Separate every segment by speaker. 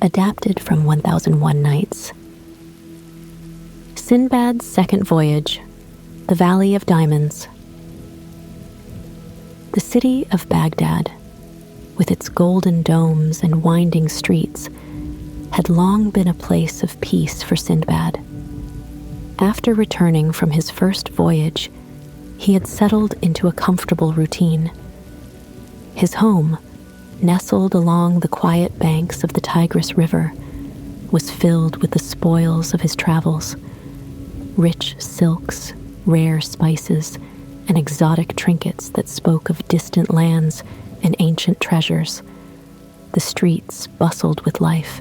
Speaker 1: adapted from 1001 Nights. Sindbad's second voyage, the Valley of Diamonds. The city of Baghdad, with its golden domes and winding streets, had long been a place of peace for Sindbad. After returning from his first voyage, he had settled into a comfortable routine. His home, nestled along the quiet banks of the Tigris River, was filled with the spoils of his travels: rich silks, rare spices, and exotic trinkets that spoke of distant lands and ancient treasures. The streets bustled with life,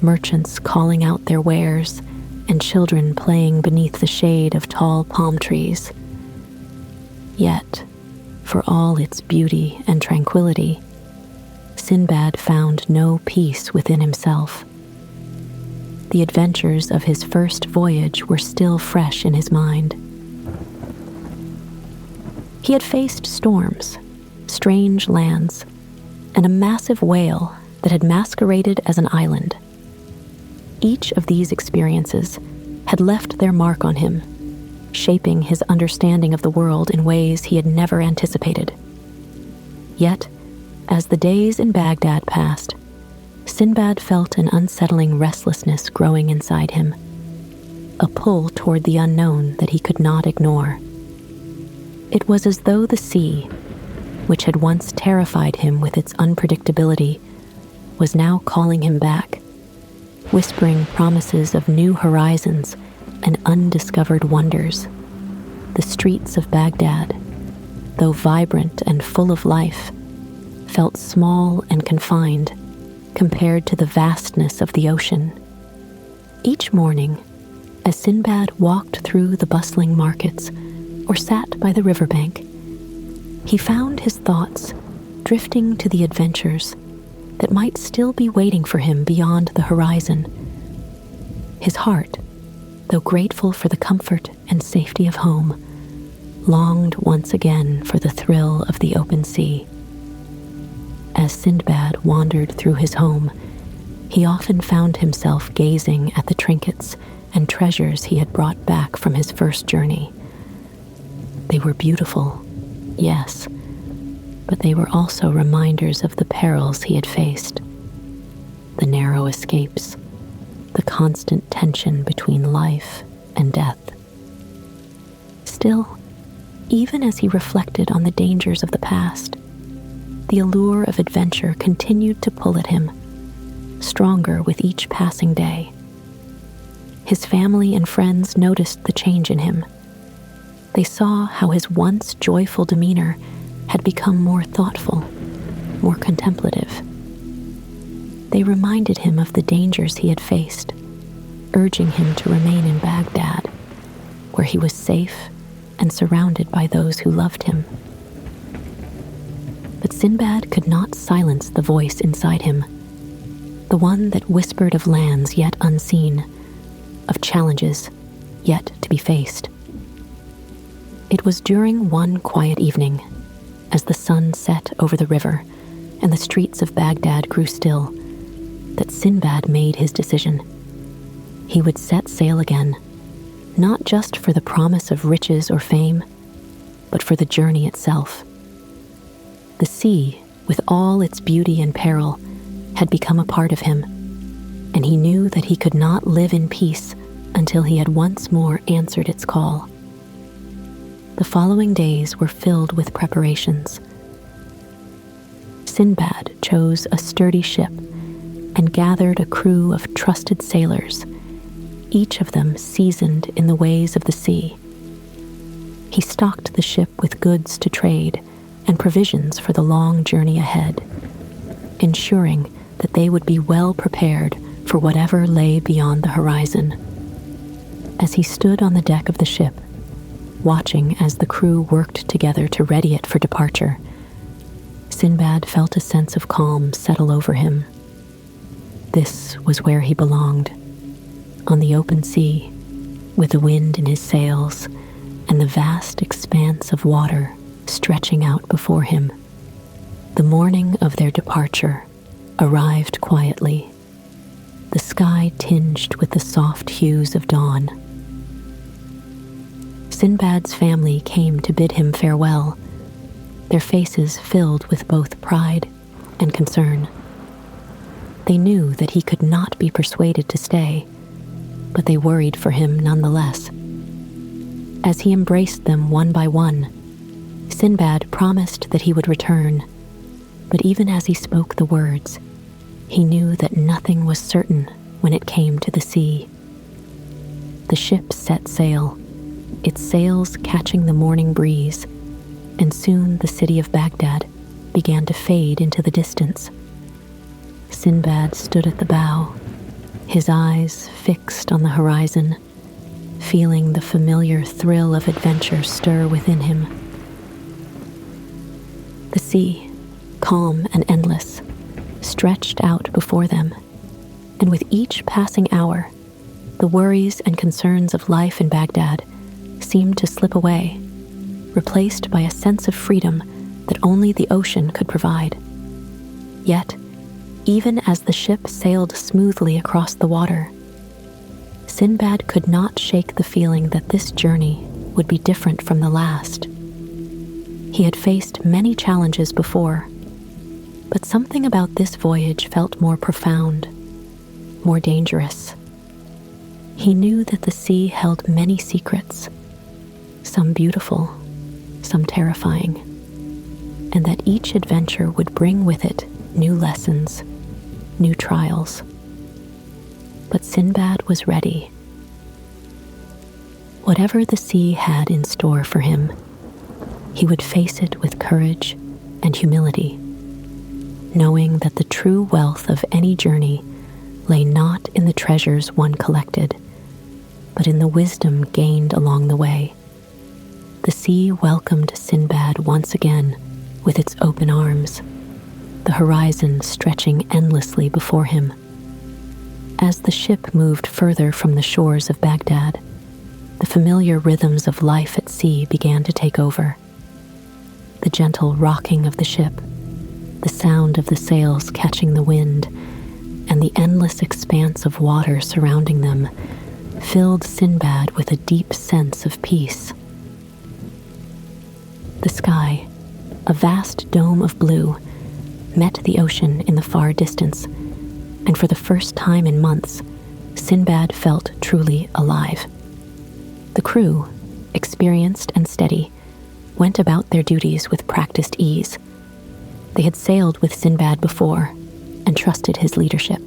Speaker 1: merchants calling out their wares, and children playing beneath the shade of tall palm trees. Yet, for all its beauty and tranquility, Sindbad found no peace within himself. The adventures of his first voyage were still fresh in his mind. He had faced storms, strange lands, and a massive whale that had masqueraded as an island. Each of these experiences had left their mark on him, shaping his understanding of the world in ways he had never anticipated. Yet, as the days in Baghdad passed, Sindbad felt an unsettling restlessness growing inside him, a pull toward the unknown that he could not ignore. It was as though the sea, which had once terrified him with its unpredictability, was now calling him back, whispering promises of new horizons and undiscovered wonders. The streets of Baghdad, though vibrant and full of life, felt small and confined compared to the vastness of the ocean. Each morning, as Sindbad walked through the bustling markets or sat by the riverbank, he found his thoughts drifting to the adventures that might still be waiting for him beyond the horizon. His heart, though grateful for the comfort and safety of home, longed once again for the thrill of the open sea. As Sindbad wandered through his home, he often found himself gazing at the trinkets and treasures he had brought back from his first journey. They were beautiful, yes, but they were also reminders of the perils he had faced, the narrow escapes, the constant tension between life and death. Still, even as he reflected on the dangers of the past, the allure of adventure continued to pull at him, stronger with each passing day. His family and friends noticed the change in him. They saw how his once joyful demeanor had become more thoughtful, more contemplative. They reminded him of the dangers he had faced, urging him to remain in Baghdad, where he was safe and surrounded by those who loved him. But Sindbad could not silence the voice inside him, the one that whispered of lands yet unseen, of challenges yet to be faced. It was during one quiet evening, as the sun set over the river and the streets of Baghdad grew still, that Sindbad made his decision. He would set sail again, not just for the promise of riches or fame, but for the journey itself. The sea, with all its beauty and peril, had become a part of him, and he knew that he could not live in peace until he had once more answered its call. The following days were filled with preparations. Sindbad chose a sturdy ship and gathered a crew of trusted sailors, each of them seasoned in the ways of the sea. He stocked the ship with goods to trade and provisions for the long journey ahead, ensuring that they would be well prepared for whatever lay beyond the horizon. As he stood on the deck of the ship, watching as the crew worked together to ready it for departure, Sindbad felt a sense of calm settle over him. This was where he belonged, on the open sea, with the wind in his sails and the vast expanse of water stretching out before him. The morning of their departure arrived quietly, the sky tinged with the soft hues of dawn. Sindbad's family came to bid him farewell, their faces filled with both pride and concern. They knew that he could not be persuaded to stay, but they worried for him nonetheless. As he embraced them one by one, Sindbad promised that he would return, but even as he spoke the words, he knew that nothing was certain when it came to the sea. The ship set sail, its sails catching the morning breeze, and soon the city of Baghdad began to fade into the distance. Sindbad stood at the bow, his eyes fixed on the horizon, feeling the familiar thrill of adventure stir within him. The sea, calm and endless, stretched out before them, and with each passing hour, the worries and concerns of life in Baghdad seemed to slip away, replaced by a sense of freedom that only the ocean could provide. Yet, even as the ship sailed smoothly across the water, Sindbad could not shake the feeling that this journey would be different from the last. He had faced many challenges before, but something about this voyage felt more profound, more dangerous. He knew that the sea held many secrets, some beautiful, some terrifying, and that each adventure would bring with it new lessons, new trials. But Sindbad was ready. Whatever the sea had in store for him, he would face it with courage and humility, knowing that the true wealth of any journey lay not in the treasures one collected, but in the wisdom gained along the way. The sea welcomed Sindbad once again with its open arms, the horizon stretching endlessly before him. As the ship moved further from the shores of Baghdad, the familiar rhythms of life at sea began to take over. The gentle rocking of the ship, the sound of the sails catching the wind, and the endless expanse of water surrounding them filled Sindbad with a deep sense of peace. The sky, a vast dome of blue, met the ocean in the far distance, and for the first time in months, Sindbad felt truly alive. The crew, experienced and steady, went about their duties with practiced ease. They had sailed with Sindbad before and trusted his leadership.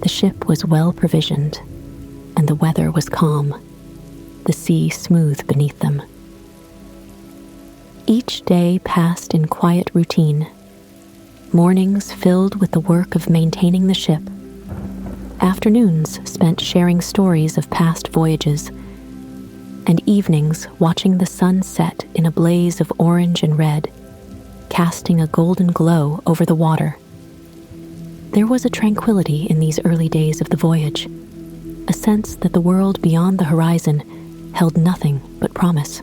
Speaker 1: The ship was well provisioned, and the weather was calm, the sea smooth beneath them. Each day passed in quiet routine, mornings filled with the work of maintaining the ship, afternoons spent sharing stories of past voyages, and evenings watching the sun set in a blaze of orange and red, casting a golden glow over the water. There was a tranquility in these early days of the voyage, a sense that the world beyond the horizon held nothing but promise.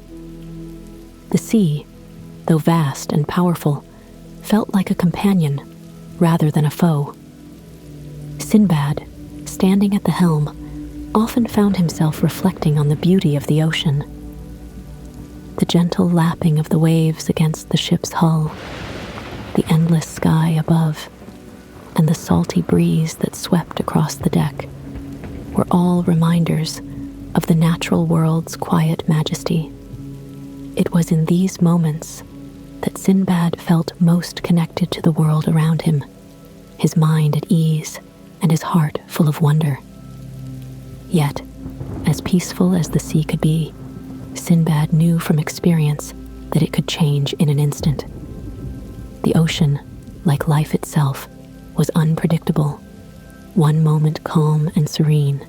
Speaker 1: The sea, though vast and powerful, felt like a companion rather than a foe. Sindbad, standing at the helm, often found himself reflecting on the beauty of the ocean. The gentle lapping of the waves against the ship's hull, the endless sky above, and the salty breeze that swept across the deck were all reminders of the natural world's quiet majesty. It was in these moments that Sindbad felt most connected to the world around him, his mind at ease and his heart full of wonder. Yet, as peaceful as the sea could be, Sindbad knew from experience that it could change in an instant. The ocean, like life itself, was unpredictable, one moment calm and serene,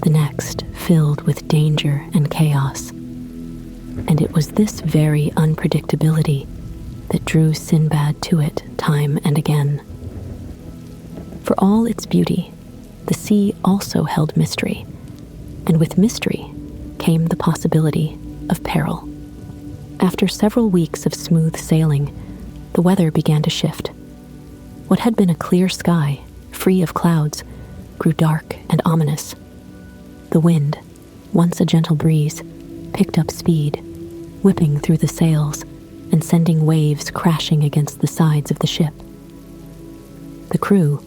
Speaker 1: the next filled with danger and chaos. And it was this very unpredictability that drew Sindbad to it time and again. For all its beauty, the sea also held mystery, and with mystery came the possibility of peril. After several weeks of smooth sailing, the weather began to shift. What had been a clear sky free of clouds, grew dark and ominous. The wind, once a gentle breeze, picked up speed, whipping through the sails and sending waves crashing against the sides of the ship. The crew,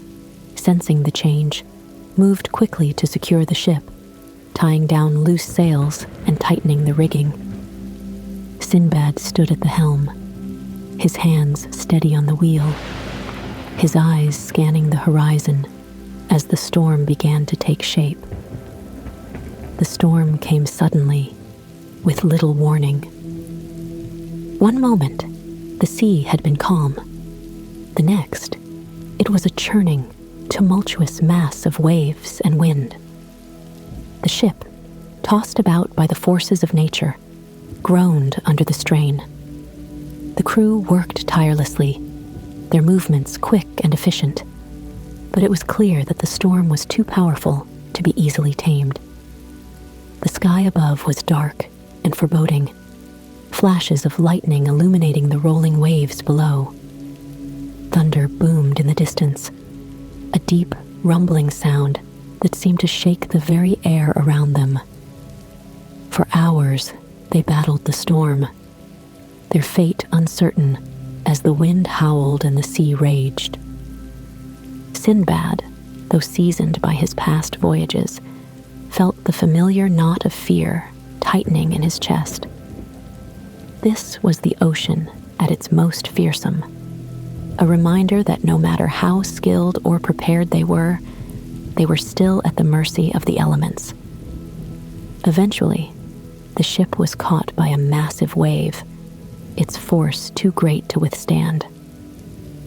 Speaker 1: sensing the change, moved quickly to secure the ship, tying down loose sails and tightening the rigging. Sindbad stood at the helm, his hands steady on the wheel, his eyes scanning the horizon as the storm began to take shape. The storm came suddenly, with little warning. One moment, the sea had been calm. The next, it was a churning, tumultuous mass of waves and wind. The ship, tossed about by the forces of nature, groaned under the strain. The crew worked tirelessly, their movements quick and efficient, but it was clear that the storm was too powerful to be easily tamed. The sky above was dark and foreboding, flashes of lightning illuminating the rolling waves below. Thunder boomed in the distance, a deep, rumbling sound that seemed to shake the very air around them. For hours, they battled the storm, their fate uncertain as the wind howled and the sea raged. Sindbad, though seasoned by his past voyages, felt the familiar knot of fear tightening in his chest. This was the ocean at its most fearsome, a reminder that no matter how skilled or prepared they were still at the mercy of the elements. Eventually, the ship was caught by a massive wave, its force too great to withstand.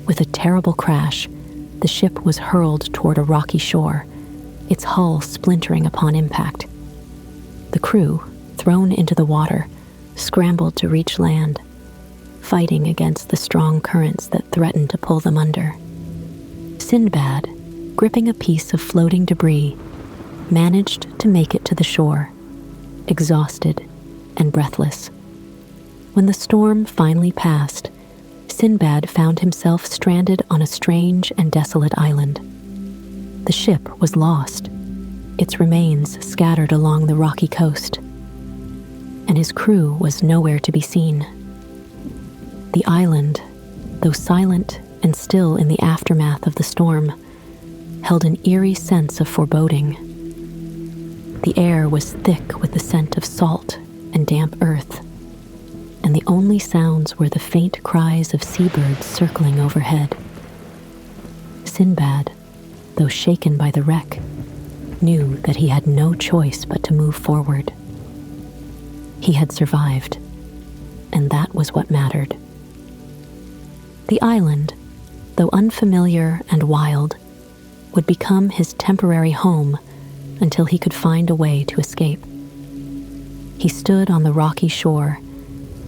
Speaker 1: With a terrible crash, the ship was hurled toward a rocky shore, its hull splintering upon impact. The crew, thrown into the water, scrambled to reach land, fighting against the strong currents that threatened to pull them under. Sindbad, gripping a piece of floating debris, managed to make it to the shore, exhausted and breathless. When the storm finally passed, Sindbad found himself stranded on a strange and desolate island. The ship was lost, its remains scattered along the rocky coast, and his crew was nowhere to be seen. The island, though silent and still in the aftermath of the storm, held an eerie sense of foreboding. The air was thick with the scent of salt and damp earth, and the only sounds were the faint cries of seabirds circling overhead. Sindbad, though shaken by the wreck, knew that he had no choice but to move forward. He had survived, and that was what mattered. The island, though unfamiliar and wild, would become his temporary home until he could find a way to escape. He stood on the rocky shore,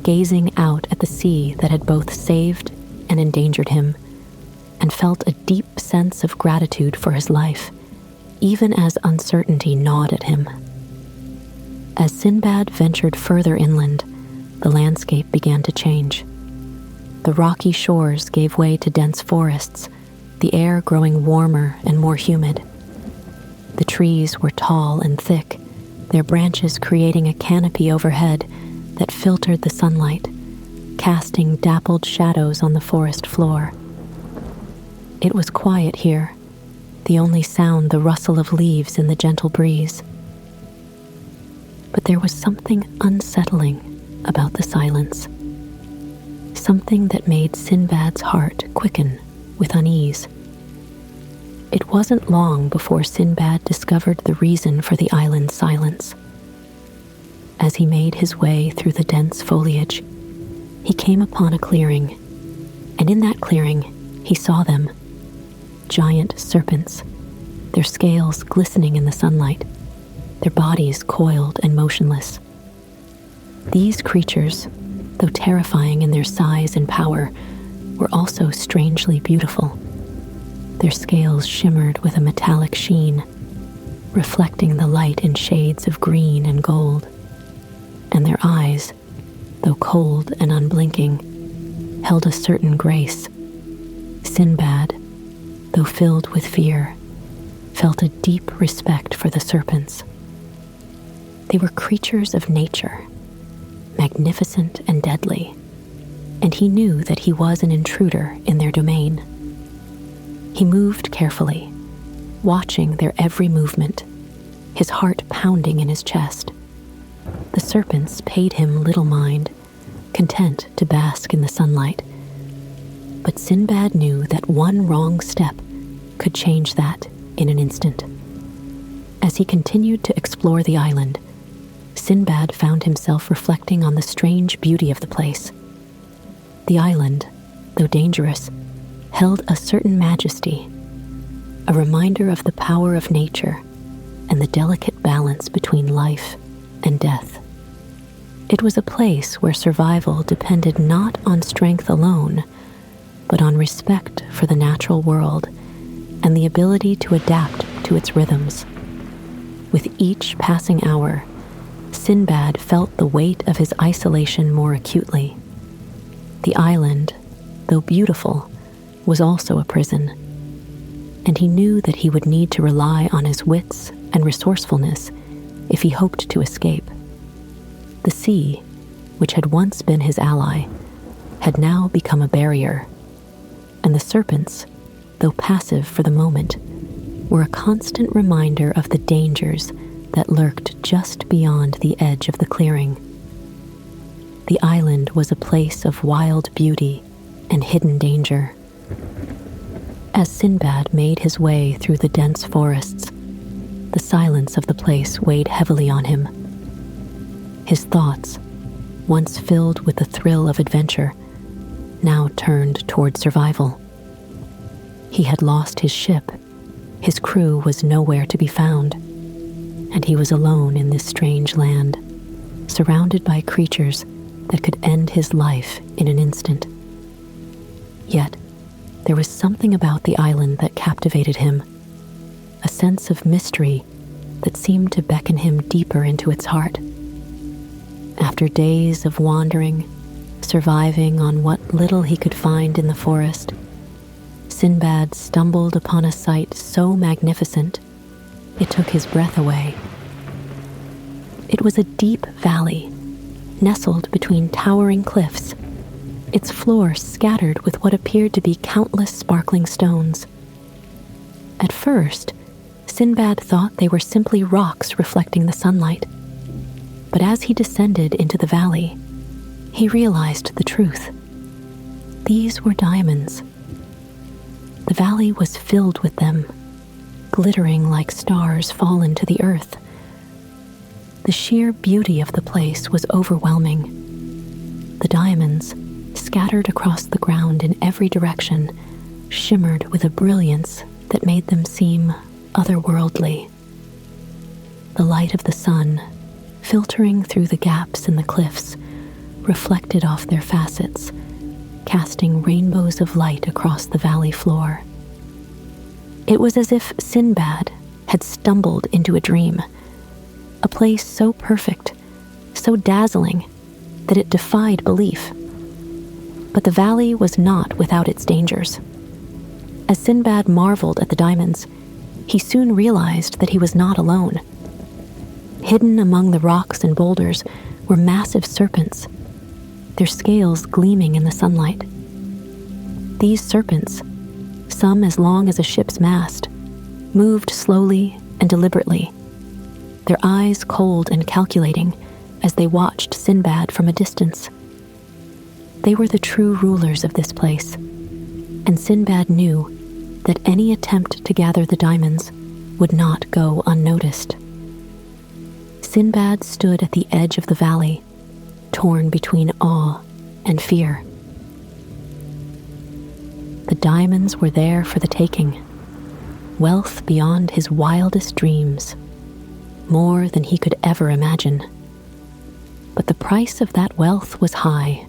Speaker 1: gazing out at the sea that had both saved and endangered him, and felt a deep sense of gratitude for his life, even as uncertainty gnawed at him. As Sindbad ventured further inland, the landscape began to change. The rocky shores gave way to dense forests, the air growing warmer and more humid. The trees were tall and thick, their branches creating a canopy overhead that filtered the sunlight, casting dappled shadows on the forest floor. It was quiet here, the only sound the rustle of leaves in the gentle breeze. But there was something unsettling about the silence, something that made Sindbad's heart quicken with unease. It wasn't long before Sindbad discovered the reason for the island's silence. As he made his way through the dense foliage, he came upon a clearing, and in that clearing he saw them. Giant serpents, their scales glistening in the sunlight, their bodies coiled and motionless. These creatures, though terrifying in their size and power, were also strangely beautiful. Their scales shimmered with a metallic sheen, reflecting the light in shades of green and gold. And their eyes, though cold and unblinking, held a certain grace. Sindbad, though filled with fear, felt a deep respect for the serpents. They were creatures of nature, magnificent and deadly, and he knew that he was an intruder in their domain. He moved carefully, watching their every movement, his heart pounding in his chest. The serpents paid him little mind, content to bask in the sunlight. But Sindbad knew that one wrong step could change that in an instant. As he continued to explore the island, Sindbad found himself reflecting on the strange beauty of the place. The island, though dangerous, held a certain majesty, a reminder of the power of nature and the delicate balance between life and death. It was a place where survival depended not on strength alone, but on respect for the natural world and the ability to adapt to its rhythms. With each passing hour, Sindbad felt the weight of his isolation more acutely. The island, though beautiful, was also a prison, and he knew that he would need to rely on his wits and resourcefulness if he hoped to escape. The sea, which had once been his ally, had now become a barrier, and the serpents, though passive for the moment, were a constant reminder of the dangers that lurked just beyond the edge of the clearing. The island was a place of wild beauty and hidden danger. As Sindbad made his way through the dense forests, the silence of the place weighed heavily on him. His thoughts, once filled with the thrill of adventure, now turned toward survival. He had lost his ship, his crew was nowhere to be found, and he was alone in this strange land, surrounded by creatures that could end his life in an instant. Yet, there was something about the island that captivated him, a sense of mystery that seemed to beckon him deeper into its heart. After days of wandering, surviving on what little he could find in the forest, Sindbad stumbled upon a sight so magnificent it took his breath away. It was a deep valley, nestled between towering cliffs, its floor scattered with what appeared to be countless sparkling stones. At first, Sindbad thought they were simply rocks reflecting the sunlight. But as he descended into the valley, he realized the truth. These were diamonds. The valley was filled with them, glittering like stars fallen to the earth. The sheer beauty of the place was overwhelming. The diamonds, scattered across the ground in every direction, shimmered with a brilliance that made them seem otherworldly. The light of the sun, filtering through the gaps in the cliffs, reflected off their facets, casting rainbows of light across the valley floor. It was as if Sindbad had stumbled into a dream, a place so perfect, so dazzling, that it defied belief. But the valley was not without its dangers. As Sindbad marveled at the diamonds, he soon realized that he was not alone. Hidden among the rocks and boulders were massive serpents, their scales gleaming in the sunlight. These serpents, some as long as a ship's mast, moved slowly and deliberately, their eyes cold and calculating as they watched Sindbad from a distance. They were the true rulers of this place, and Sindbad knew that any attempt to gather the diamonds would not go unnoticed. Sindbad stood at the edge of the valley, torn between awe and fear. The diamonds were there for the taking, wealth beyond his wildest dreams, more than he could ever imagine. But the price of that wealth was high.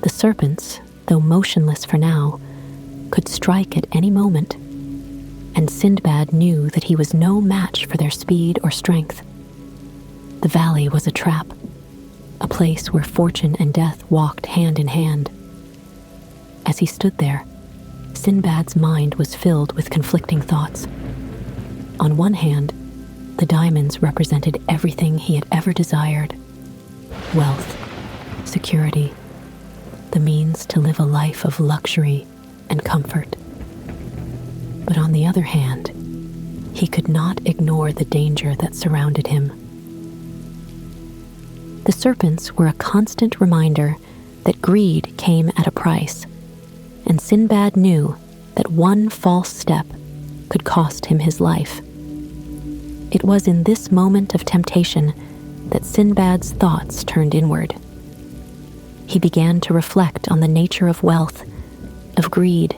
Speaker 1: The serpents, though motionless for now, could strike at any moment, and Sindbad knew that he was no match for their speed or strength. The valley was a trap, a place where fortune and death walked hand in hand. As he stood there, Sindbad's mind was filled with conflicting thoughts. On one hand, the diamonds represented everything he had ever desired: wealth, security, the means to live a life of luxury and comfort. But on the other hand, he could not ignore the danger that surrounded him. The serpents were a constant reminder that greed came at a price, and Sindbad knew that one false step could cost him his life. It was in this moment of temptation that Sindbad's thoughts turned inward. He began to reflect on the nature of wealth, of greed,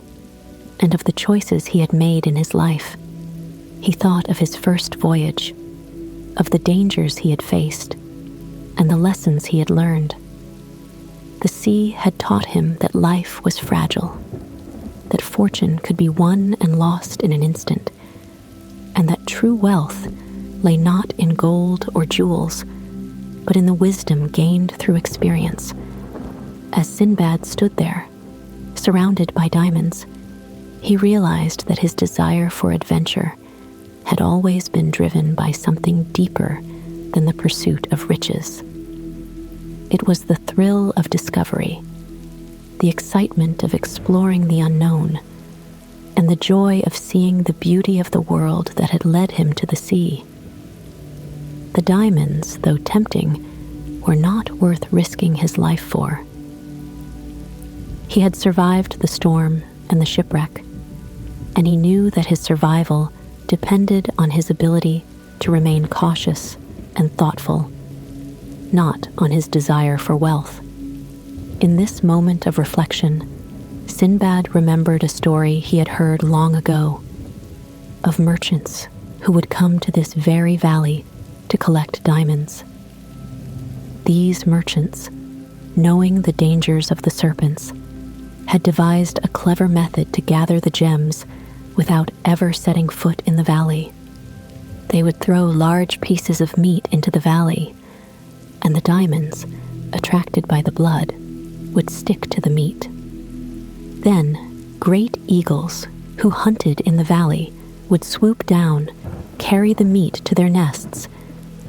Speaker 1: and of the choices he had made in his life. He thought of his first voyage, of the dangers he had faced, and the lessons he had learned. The sea had taught him that life was fragile, that fortune could be won and lost in an instant, and that true wealth lay not in gold or jewels, but in the wisdom gained through experience. As Sindbad stood there, surrounded by diamonds, he realized that his desire for adventure had always been driven by something deeper than the pursuit of riches. It was the thrill of discovery, the excitement of exploring the unknown, and the joy of seeing the beauty of the world that had led him to the sea. The diamonds, though tempting, were not worth risking his life for. He had survived the storm and the shipwreck, and he knew that his survival depended on his ability to remain cautious and thoughtful, not on his desire for wealth. In this moment of reflection, Sindbad remembered a story he had heard long ago of merchants who would come to this very valley to collect diamonds. These merchants, knowing the dangers of the serpents, had devised a clever method to gather the gems without ever setting foot in the valley. They would throw large pieces of meat into the valley, and the diamonds, attracted by the blood, would stick to the meat. Then, great eagles who hunted in the valley would swoop down, carry the meat to their nests,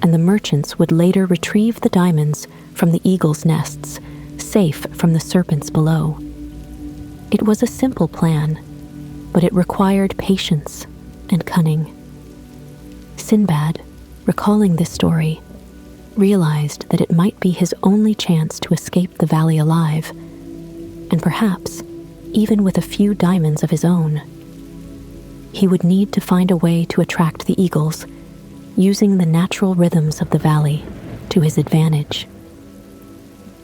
Speaker 1: and the merchants would later retrieve the diamonds from the eagles' nests, safe from the serpents below. It was a simple plan, but it required patience and cunning. Sindbad, recalling this story, realized that it might be his only chance to escape the valley alive, and perhaps even with a few diamonds of his own. He would need to find a way to attract the eagles, using the natural rhythms of the valley to his advantage.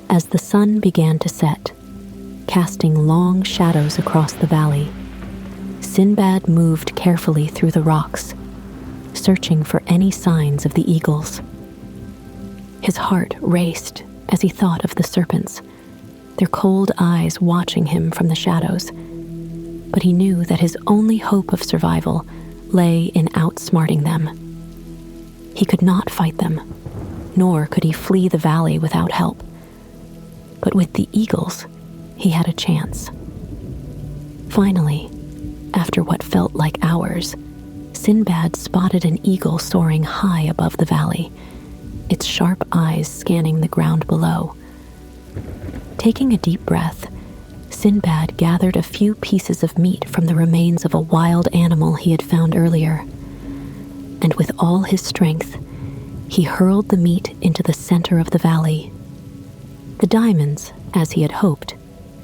Speaker 1: As the sun began to set, casting long shadows across the valley, Sindbad moved carefully through the rocks, searching for any signs of the eagles. His heart raced as he thought of the serpents, their cold eyes watching him from the shadows. But he knew that his only hope of survival lay in outsmarting them. He could not fight them, nor could he flee the valley without help. But with the eagles, he had a chance. Finally, after what felt like hours, Sindbad spotted an eagle soaring high above the valley, its sharp eyes scanning the ground below. Taking a deep breath, Sindbad gathered a few pieces of meat from the remains of a wild animal he had found earlier, and with all his strength, he hurled the meat into the center of the valley. The diamonds, as he had hoped,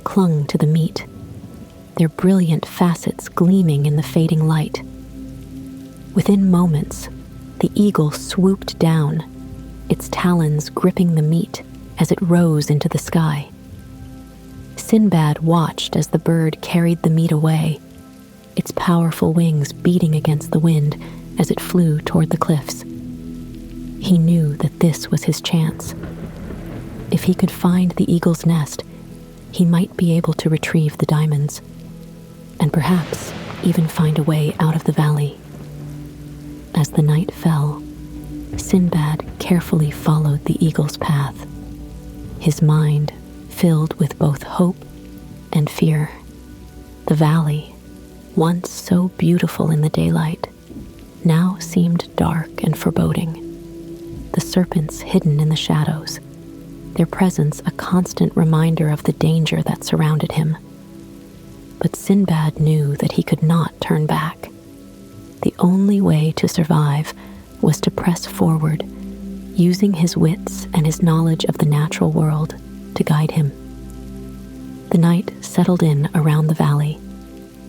Speaker 1: clung to the meat, their brilliant facets gleaming in the fading light. Within moments, the eagle swooped down, its talons gripping the meat as it rose into the sky. Sindbad watched as the bird carried the meat away, its powerful wings beating against the wind as it flew toward the cliffs. He knew that this was his chance. If he could find the eagle's nest, he might be able to retrieve the diamonds, and perhaps even find a way out of the valley. As the night fell, Sindbad carefully followed the eagle's path, his mind filled with both hope and fear. The valley, once so beautiful in the daylight, now seemed dark and foreboding. The serpents hidden in the shadows, their presence a constant reminder of the danger that surrounded him. But Sindbad knew that he could not turn back. The only way to survive was to press forward, using his wits and his knowledge of the natural world to guide him. The night settled in around the valley,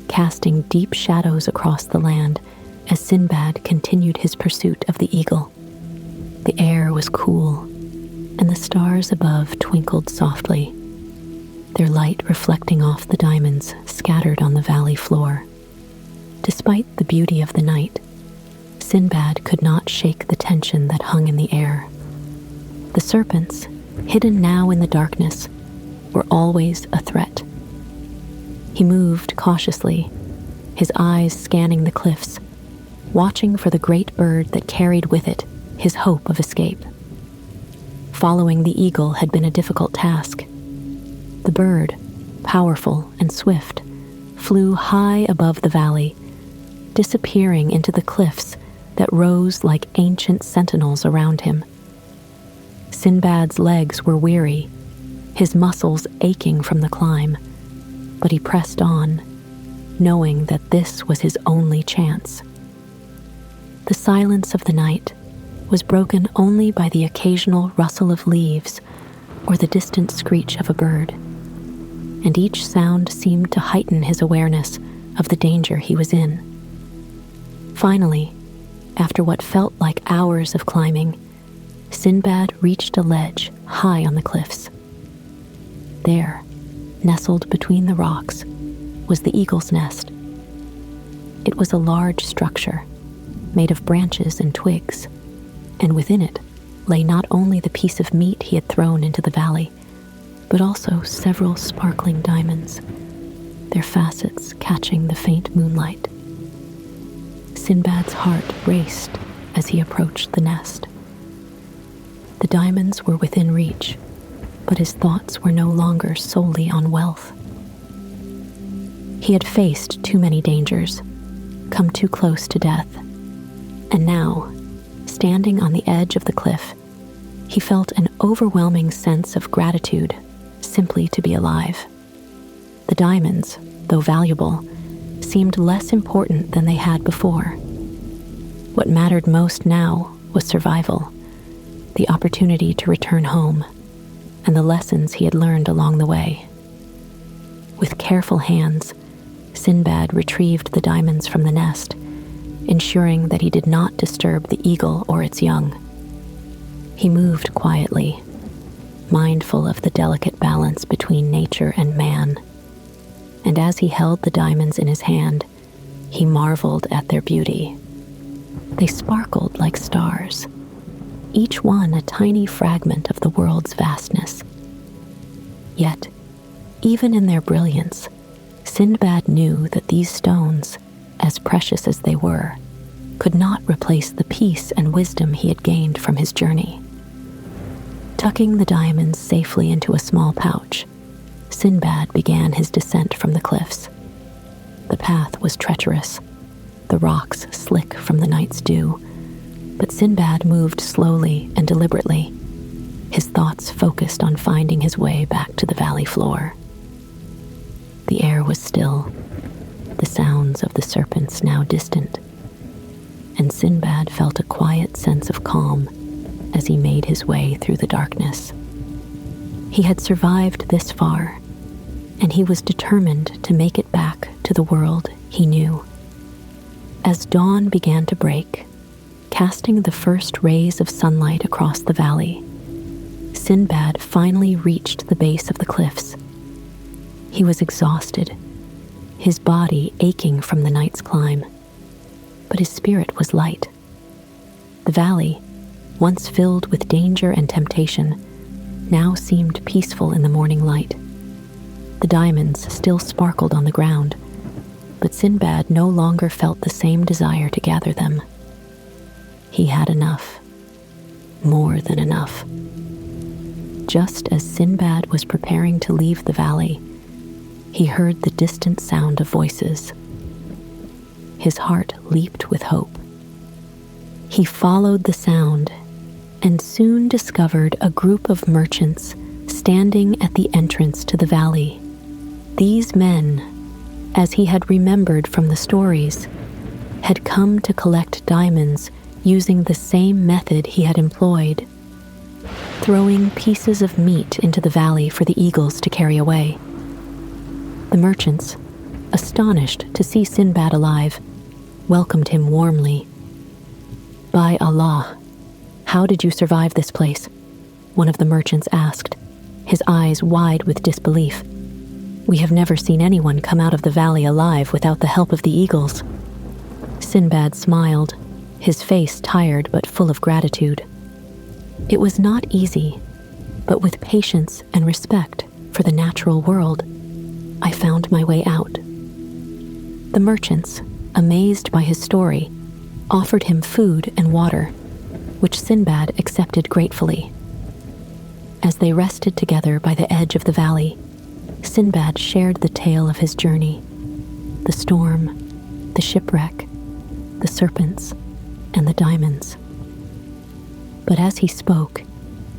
Speaker 1: casting deep shadows across the land as Sindbad continued his pursuit of the eagle. The air was cool, and the stars above twinkled softly, their light reflecting off the diamonds scattered on the valley floor. Despite the beauty of the night, Sindbad could not shake the tension that hung in the air. The serpents, hidden now in the darkness, were always a threat. He moved cautiously, his eyes scanning the cliffs, watching for the great bird that carried with it his hope of escape. Following the eagle had been a difficult task. The bird, powerful and swift, flew high above the valley, disappearing into the cliffs that rose like ancient sentinels around him. Sindbad's legs were weary, his muscles aching from the climb, but he pressed on, knowing that this was his only chance. The silence of the night was broken only by the occasional rustle of leaves or the distant screech of a bird, and each sound seemed to heighten his awareness of the danger he was in. Finally, after what felt like hours of climbing, Sindbad reached a ledge high on the cliffs. There, nestled between the rocks, was the eagle's nest. It was a large structure, made of branches and twigs, and within it lay not only the piece of meat he had thrown into the valley, but also several sparkling diamonds, their facets catching the faint moonlight. Sindbad's heart raced as he approached the nest. The diamonds were within reach, but his thoughts were no longer solely on wealth. He had faced too many dangers, come too close to death, and now, standing on the edge of the cliff, he felt an overwhelming sense of gratitude simply to be alive. The diamonds, though valuable, seemed less important than they had before. What mattered most now was survival, the opportunity to return home, and the lessons he had learned along the way. With careful hands, Sindbad retrieved the diamonds from the nest, ensuring that he did not disturb the eagle or its young. He moved quietly, mindful of the delicate balance between nature and man, and as he held the diamonds in his hand, he marveled at their beauty. They sparkled like stars, each one a tiny fragment of the world's vastness. Yet, even in their brilliance, Sindbad knew that these stones, as precious as they were, could not replace the peace and wisdom he had gained from his journey. Tucking the diamonds safely into a small pouch, Sindbad began his descent from the cliffs. The path was treacherous, the rocks slick from the night's dew, but Sindbad moved slowly and deliberately, his thoughts focused on finding his way back to the valley floor. The air was still, the sounds of the serpents now distant, and Sindbad felt a quiet sense of calm as he made his way through the darkness. He had survived this far, and he was determined to make it back to the world he knew. As dawn began to break, casting the first rays of sunlight across the valley, Sindbad finally reached the base of the cliffs. He was exhausted, his body aching from the night's climb, but his spirit was light. The valley, once filled with danger and temptation, now seemed peaceful in the morning light. The diamonds still sparkled on the ground, but Sindbad no longer felt the same desire to gather them. He had enough, more than enough. Just as Sindbad was preparing to leave the valley, he heard the distant sound of voices. his heart leaped with hope. He followed the sound and soon discovered a group of merchants standing at the entrance to the valley. These men, as he had remembered from the stories, had come to collect diamonds using the same method he had employed, throwing pieces of meat into the valley for the eagles to carry away. The merchants, astonished to see Sindbad alive, welcomed him warmly. "By Allah, how did you survive this place?" one of the merchants asked, his eyes wide with disbelief. "We have never seen anyone come out of the valley alive without the help of the eagles." Sindbad smiled, his face tired but full of gratitude. "It was not easy, but with patience and respect for the natural world, I found my way out." The merchants, amazed by his story, offered him food and water, which Sindbad accepted gratefully. As they rested together by the edge of the valley, Sindbad shared the tale of his journey, the storm, the shipwreck, the serpents, and the diamonds. But as he spoke,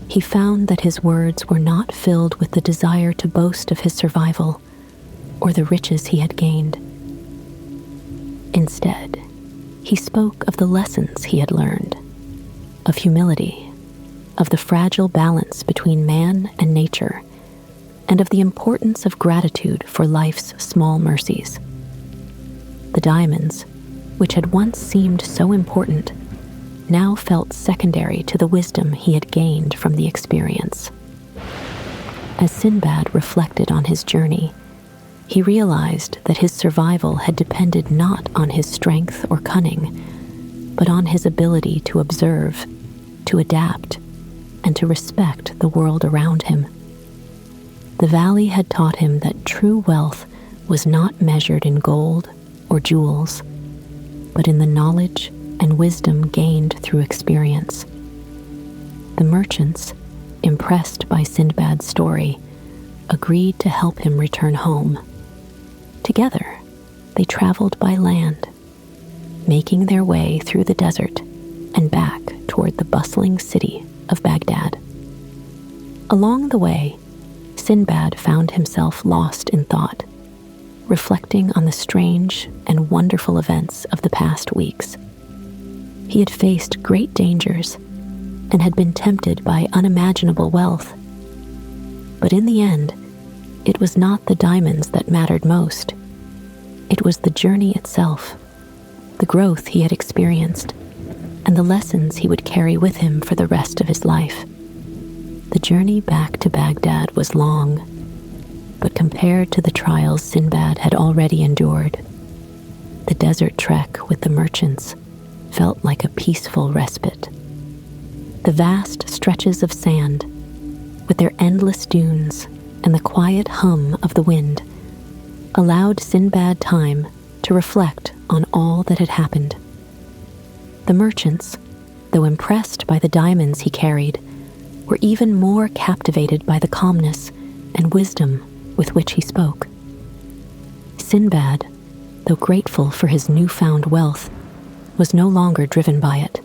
Speaker 1: he found that his words were not filled with the desire to boast of his survival or the riches he had gained. Instead, he spoke of the lessons he had learned, of humility, of the fragile balance between man and nature, and of the importance of gratitude for life's small mercies. The diamonds, which had once seemed so important, now felt secondary to the wisdom he had gained from the experience. As Sindbad reflected on his journey, he realized that his survival had depended not on his strength or cunning, but on his ability to observe, to adapt, and to respect the world around him. The valley had taught him that true wealth was not measured in gold or jewels, but in the knowledge and wisdom gained through experience. The merchants, impressed by Sindbad's story, agreed to help him return home. Together, they traveled by land, making their way through the desert and back toward the bustling city of Baghdad. Along the way, Sindbad found himself lost in thought, reflecting on the strange and wonderful events of the past weeks. He had faced great dangers and had been tempted by unimaginable wealth. But in the end, it was not the diamonds that mattered most. It was the journey itself, the growth he had experienced, and the lessons he would carry with him for the rest of his life. The journey back to Baghdad was long, but compared to the trials Sindbad had already endured, the desert trek with the merchants felt like a peaceful respite. The vast stretches of sand, with their endless dunes and the quiet hum of the wind, allowed Sindbad time to reflect on all that had happened. The merchants, though impressed by the diamonds he carried, were even more captivated by the calmness and wisdom with which he spoke. Sindbad, though grateful for his newfound wealth, was no longer driven by it.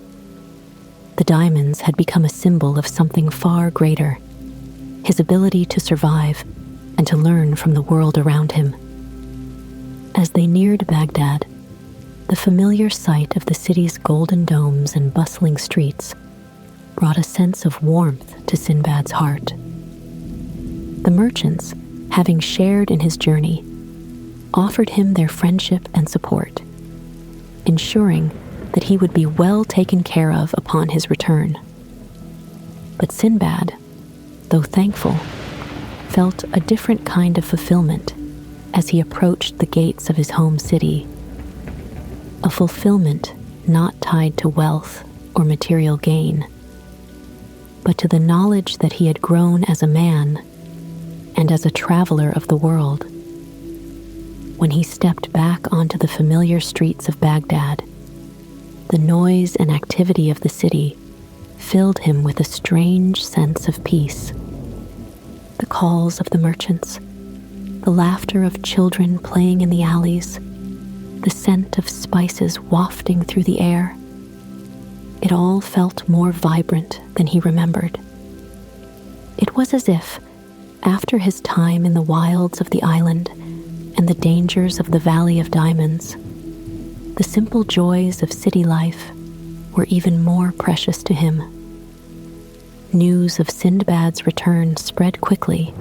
Speaker 1: The diamonds had become a symbol of something far greater, his ability to survive and to learn from the world around him. As they neared Baghdad, the familiar sight of the city's golden domes and bustling streets brought a sense of warmth to Sindbad's heart. The merchants, having shared in his journey, offered him their friendship and support, ensuring that he would be well taken care of upon his return. But Sindbad, though thankful, felt a different kind of fulfillment as he approached the gates of his home city, a fulfillment not tied to wealth or material gain, but to the knowledge that he had grown as a man and as a traveler of the world. When he stepped back onto the familiar streets of Baghdad, the noise and activity of the city filled him with a strange sense of peace. The calls of the merchants, the laughter of children playing in the alleys, the scent of spices wafting through the air. It all felt more vibrant than he remembered. It was as if, after his time in the wilds of the island and the dangers of the Valley of Diamonds, the simple joys of city life were even more precious to him. News of Sindbad's return spread quickly,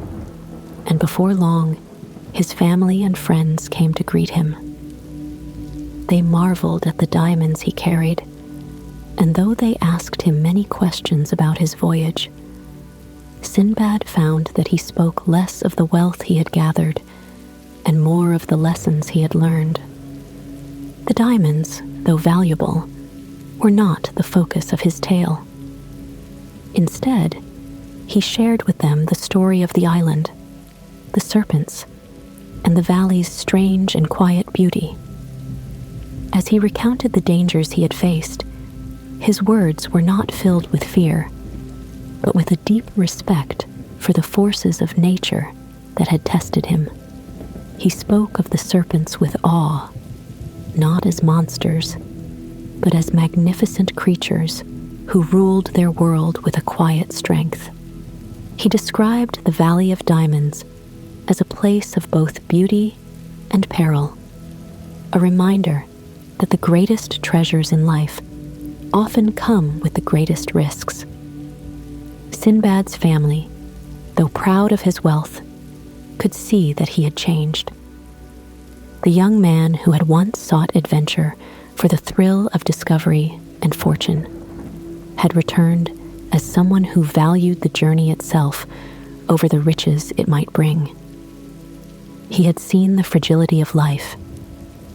Speaker 1: and before long, his family and friends came to greet him. They marveled at the diamonds he carried, and though they asked him many questions about his voyage, Sindbad found that he spoke less of the wealth he had gathered and more of the lessons he had learned. The diamonds, though valuable, were not the focus of his tale. Instead, he shared with them the story of the island, the serpents, and the valley's strange and quiet beauty. As he recounted the dangers he had faced, his words were not filled with fear, but with a deep respect for the forces of nature that had tested him. He spoke of the serpents with awe, not as monsters, but as magnificent creatures who ruled their world with a quiet strength. He described the Valley of Diamonds as a place of both beauty and peril, a reminder that the greatest treasures in life often come with the greatest risks. Sindbad's family, though proud of his wealth, could see that he had changed. The young man who had once sought adventure for the thrill of discovery and fortune had returned as someone who valued the journey itself over the riches it might bring. He had seen the fragility of life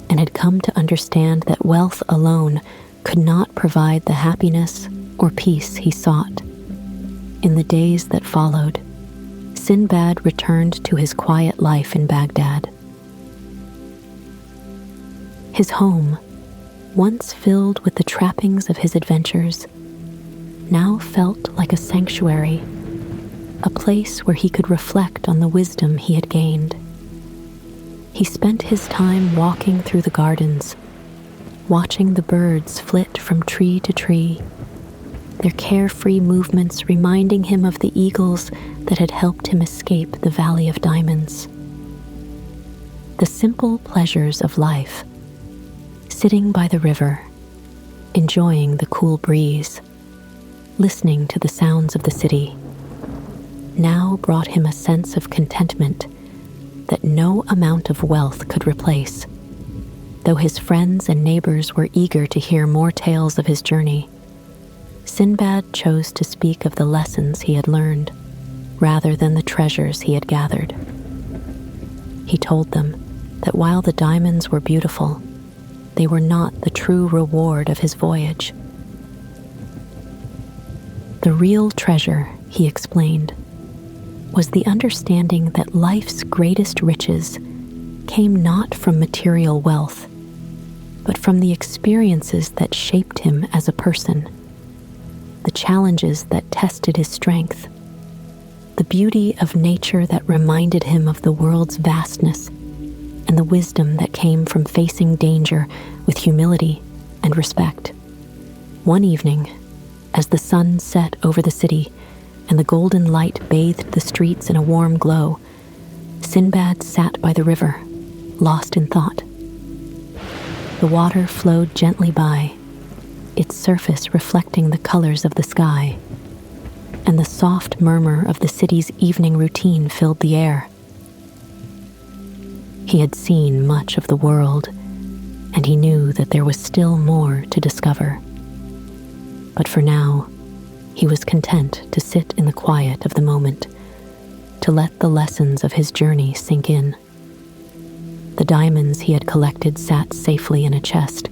Speaker 1: and had come to understand that wealth alone could not provide the happiness or peace he sought. In the days that followed, Sindbad returned to his quiet life in Baghdad. His home, once filled with the trappings of his adventures, now felt like a sanctuary, a place where he could reflect on the wisdom he had gained. He spent his time walking through the gardens, watching the birds flit from tree to tree, their carefree movements reminding him of the eagles that had helped him escape the Valley of Diamonds. The simple pleasures of life, sitting by the river, enjoying the cool breeze, listening to the sounds of the city, now brought him a sense of contentment that no amount of wealth could replace. Though his friends and neighbors were eager to hear more tales of his journey, Sindbad chose to speak of the lessons he had learned rather than the treasures he had gathered. He told them that while the diamonds were beautiful, they were not the true reward of his voyage. The real treasure, he explained, was the understanding that life's greatest riches came not from material wealth, but from the experiences that shaped him as a person, the challenges that tested his strength, the beauty of nature that reminded him of the world's vastness, and the wisdom that came from facing danger with humility and respect. One evening, as the sun set over the city and the golden light bathed the streets in a warm glow, Sindbad sat by the river, lost in thought. The water flowed gently by, its surface reflecting the colors of the sky, and the soft murmur of the city's evening routine filled the air. He had seen much of the world, and he knew that there was still more to discover. But for now, he was content to sit in the quiet of the moment, to let the lessons of his journey sink in. The diamonds he had collected sat safely in a chest,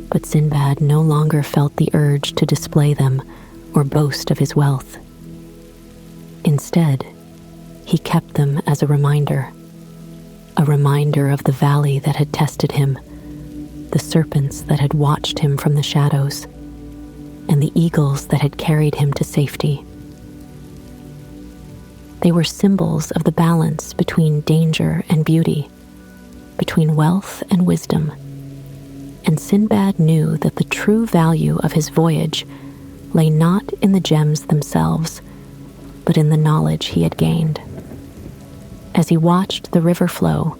Speaker 1: but Sindbad no longer felt the urge to display them or boast of his wealth. Instead, he kept them as a reminder of the valley that had tested him, the serpents that had watched him from the shadows, and the eagles that had carried him to safety. They were symbols of the balance between danger and beauty, between wealth and wisdom, and Sindbad knew that the true value of his voyage lay not in the gems themselves, but in the knowledge he had gained. As he watched the river flow,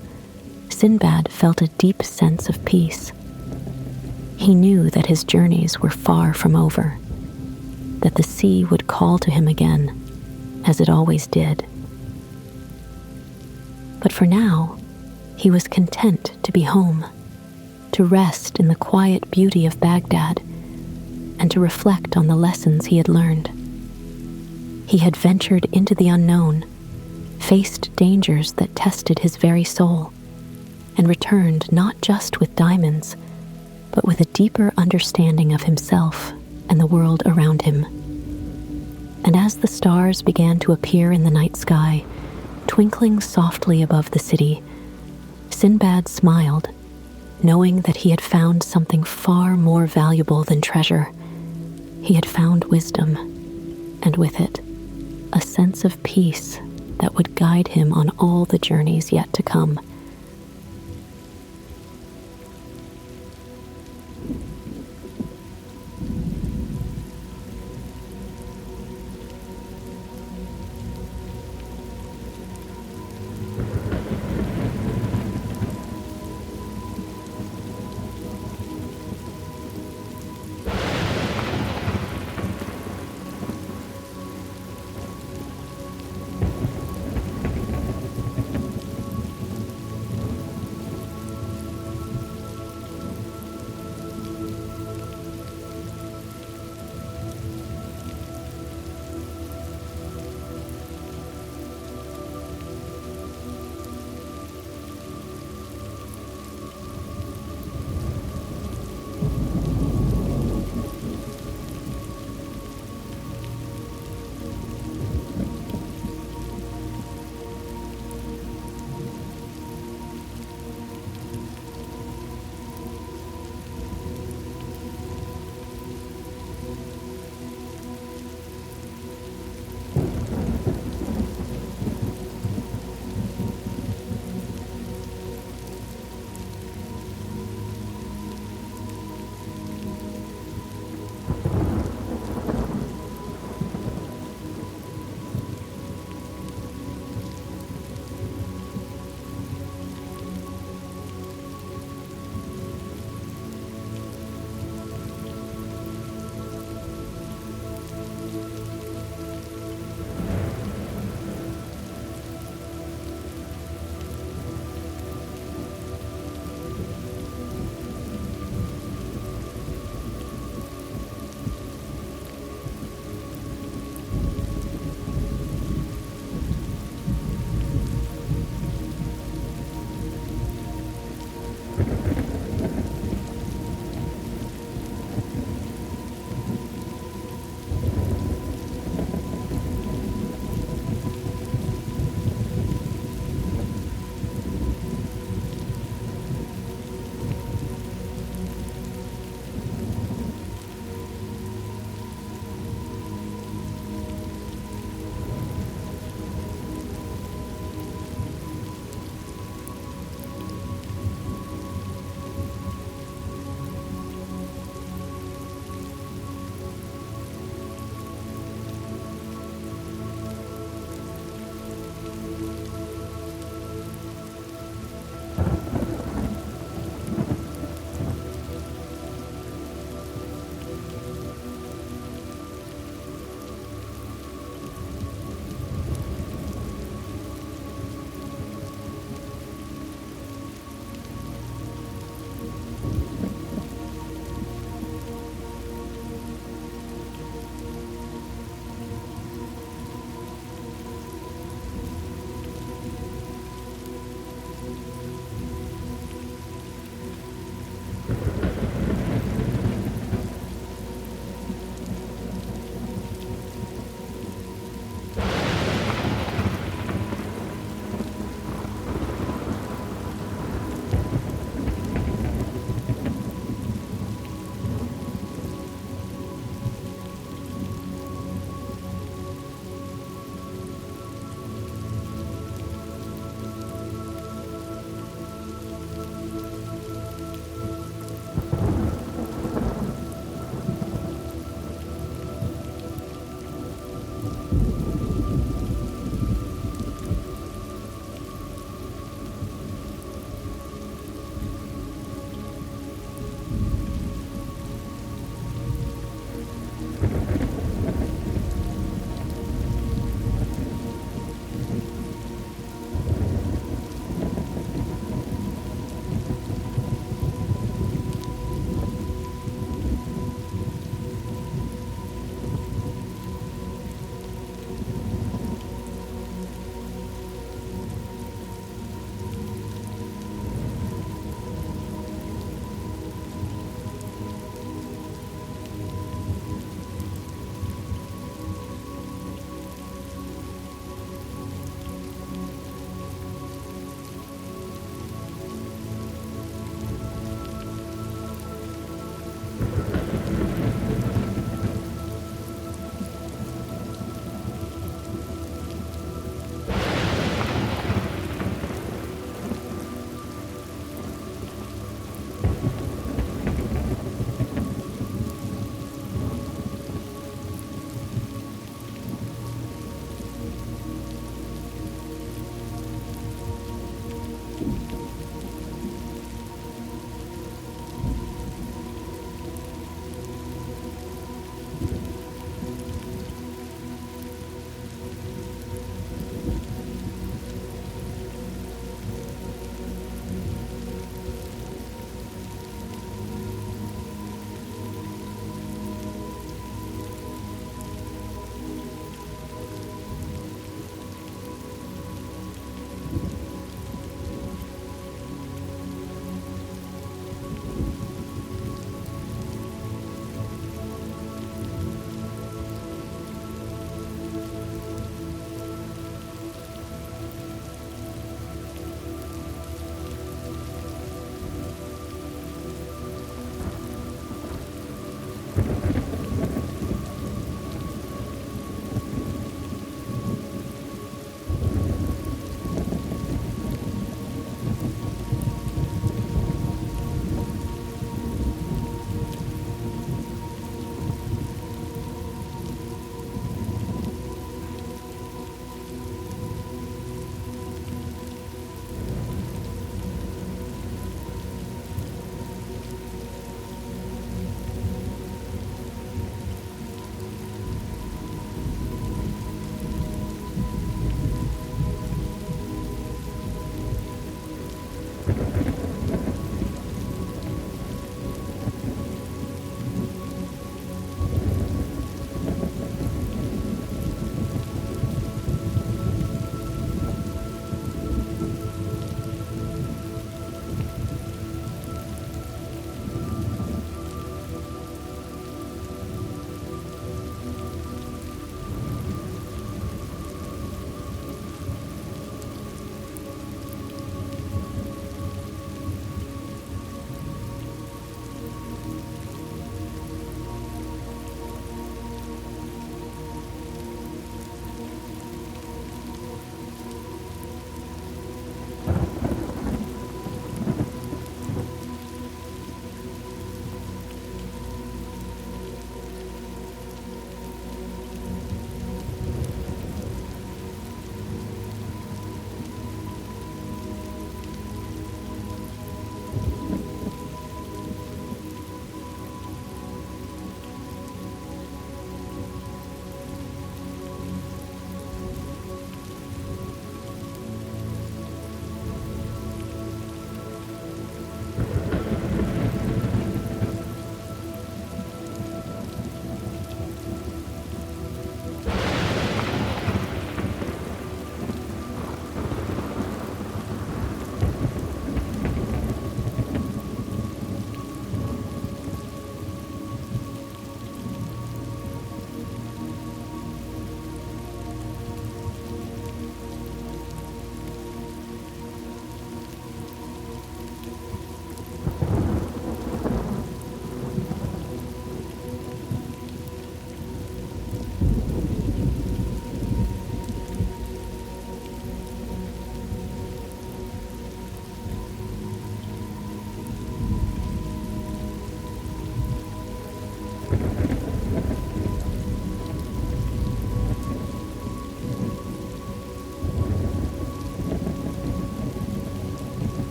Speaker 1: Sindbad felt a deep sense of peace. He knew that his journeys were far from over, that the sea would call to him again, as it always did. But for now, he was content to be home, to rest in the quiet beauty of Baghdad, and to reflect on the lessons he had learned. He had ventured into the unknown, faced dangers that tested his very soul, and returned not just with diamonds, but with a deeper understanding of himself and the world around him. And as the stars began to appear in the night sky, twinkling softly above the city, Sindbad smiled, knowing that he had found something far more valuable than treasure. He had found wisdom, and with it, a sense of peace that would guide him on all the journeys yet to come.